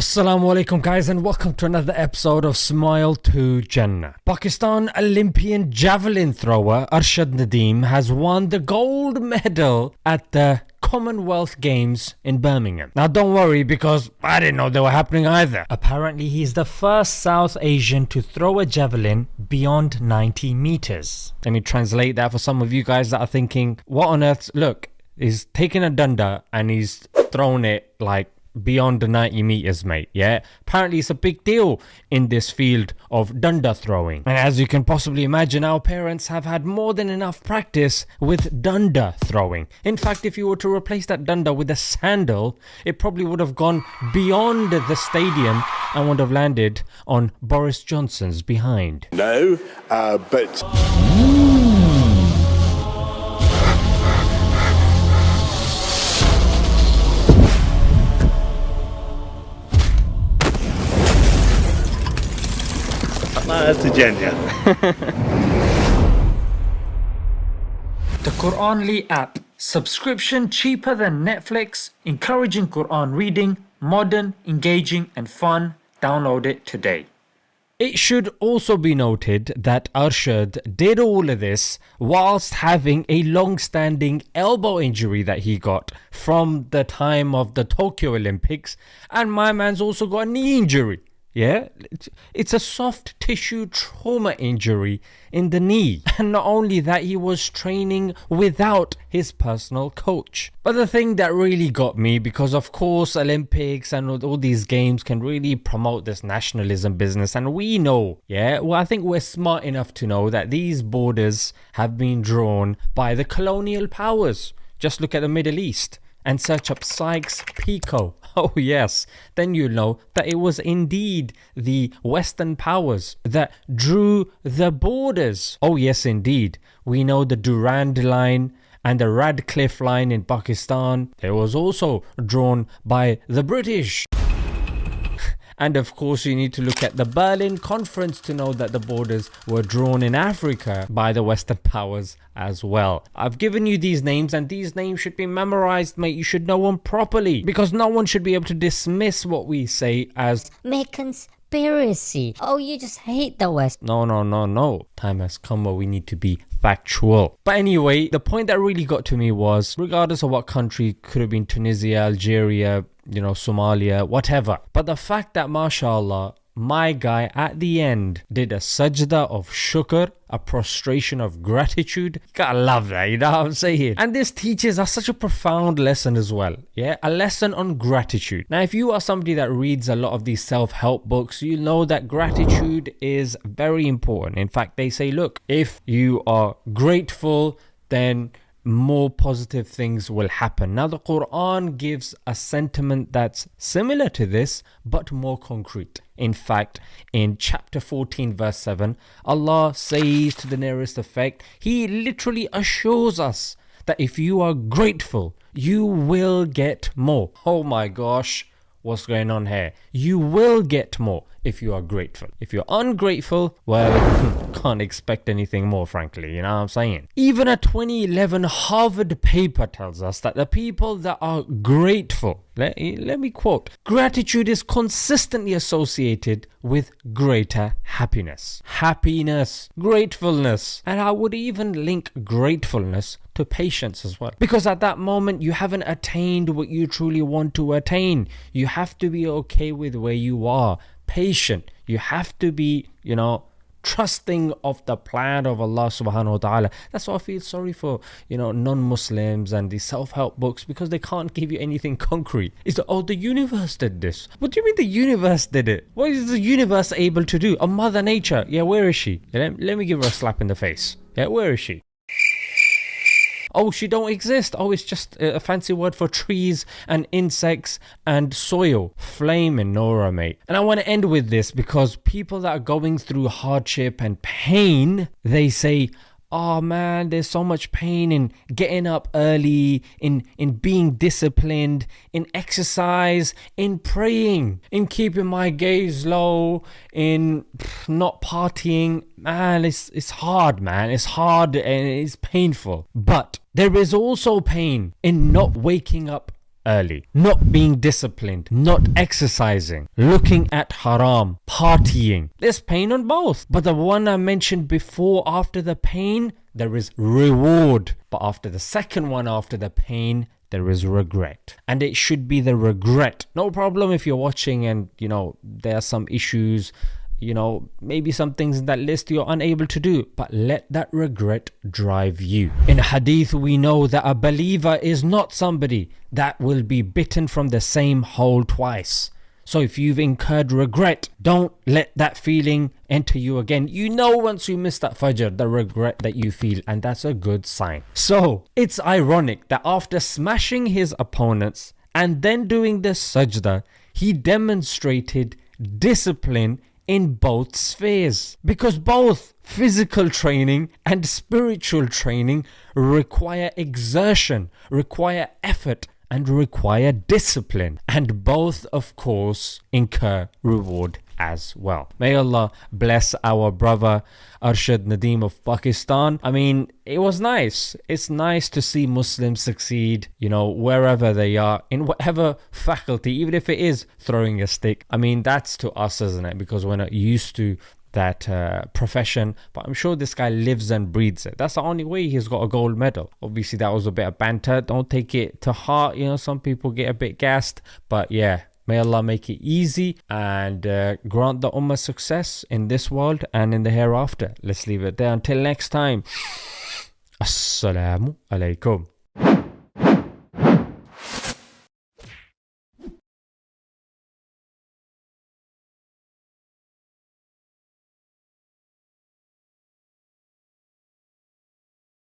Assalamu alaikum guys, and welcome to another episode of Smile to Jannah. Pakistan Olympian javelin thrower Arshad Nadeem has won the gold medal at the Commonwealth Games in Birmingham. Now don't worry, because I didn't know they were happening either. Apparently he's the first South Asian to throw a javelin beyond 90 meters. Let me translate that for some of you guys that are thinking, what on earth? Look, he's taken a dunda and he's thrown it like beyond the 90 meters, mate. Yeah, apparently it's a big deal in this field of dunda throwing, and as you can possibly imagine, our parents have had more than enough practice with dunda throwing. In fact, if you were to replace that dunda with a sandal, it probably would have gone beyond the stadium and would have landed on Boris Johnson's behind. No, but to Jannah. The Quranly app. Subscription cheaper than Netflix, encouraging Quran reading, modern, engaging and fun. Download it today. It should also be noted that Arshad did all of this whilst having a long-standing elbow injury that he got from the time of the Tokyo Olympics, and my man's also got a knee injury. Yeah, it's a soft tissue trauma injury in the knee. And not only that, he was training without his personal coach. But the thing that really got me, because of course Olympics and all these games can really promote this nationalism business, and we know, I think we're smart enough to know that these borders have been drawn by the colonial powers. Just look at the Middle East and search up Sykes-Picot. Oh yes, then you'll know that it was indeed the Western powers that drew the borders. Oh yes, indeed. We know the Durand Line and the Radcliffe Line in Pakistan. It was also drawn by the British. And of course, you need to look at the Berlin Conference to know that the borders were drawn in Africa by the Western powers as well. I've given you these names, and these names should be memorized, mate. You should know them properly, because no one should be able to dismiss what we say as conspiracy. Oh, you just hate the West. No. Time has come where we need to be factual. But anyway, the point that really got to me was, regardless of what country, could have been Tunisia, Algeria, Somalia, whatever. But the fact that, mashallah, my guy at the end did a sajda of shukr, a prostration of gratitude. You gotta love that, you know what I'm saying? And this teaches us such a profound lesson as well. Yeah, a lesson on gratitude. Now, if you are somebody that reads a lot of these self-help books, you know that gratitude is very important. In fact, they say, look, if you are grateful, then more positive things will happen. Now, the Quran gives a sentiment that's similar to this, but more concrete. In fact, in chapter 14 verse 7, Allah says to the nearest effect, He literally assures us that if you are grateful, you will get more. Oh my gosh, what's going on here? You will get more if you are grateful. If you're ungrateful, well, can't expect anything more, frankly, you know what I'm saying? Even a 2011 Harvard paper tells us that the people that are grateful, let me quote, gratitude is consistently associated with greater happiness. Gratefulness. And I would even link gratefulness to patience as well. Because at that moment, you haven't attained what you truly want to attain. You have to be okay with where you are. Patient. You have to be, trusting of the plan of Allah subhanahu wa ta'ala. That's why I feel sorry for, non-Muslims and these self-help books, because they can't give you anything concrete. It's the universe did this. What do you mean the universe did it? What is the universe able to do? Mother Nature. Yeah, where is she? Let me give her a slap in the face. Yeah, where is she? Oh, she don't exist. Oh, it's just a fancy word for trees and insects and soil. Flaming Nora, mate. And I want to end with this, because people that are going through hardship and pain, they say, oh man, there's so much pain in getting up early, in being disciplined, in exercise, in praying, in keeping my gaze low, in not partying. Man, it's hard, man. It's hard and it's painful. But there is also pain in not waking up early, not being disciplined, not exercising, looking at haram, partying. There's pain on both. But the one I mentioned before, after the pain, there is reward. But after the second one, after the pain, there is regret. And it should be the regret. No problem if you're watching and, there are some issues, maybe some things in that list you're unable to do, but let that regret drive you. In hadith, we know that a believer is not somebody that will be bitten from the same hole twice. So if you've incurred regret, don't let that feeling enter you again. Once you miss that fajr, the regret that you feel, and that's a good sign. So it's ironic that after smashing his opponents and then doing the sajda, he demonstrated discipline in both spheres, because both physical training and spiritual training require exertion, require effort, and require discipline, and both of course incur reward as well. May Allah bless our brother Arshad Nadeem of Pakistan. It was nice. It's nice to see Muslims succeed, wherever they are, in whatever faculty, even if it is throwing a stick. That's to us, isn't it? Because we're not used to that profession, but I'm sure this guy lives and breathes it. That's the only way he's got a gold medal. Obviously that was a bit of banter, don't take it to heart. Some people get a bit gassed, but yeah, may Allah make it easy and grant the ummah success in this world and in the hereafter. Let's leave it there until next time. Assalamu alaikum.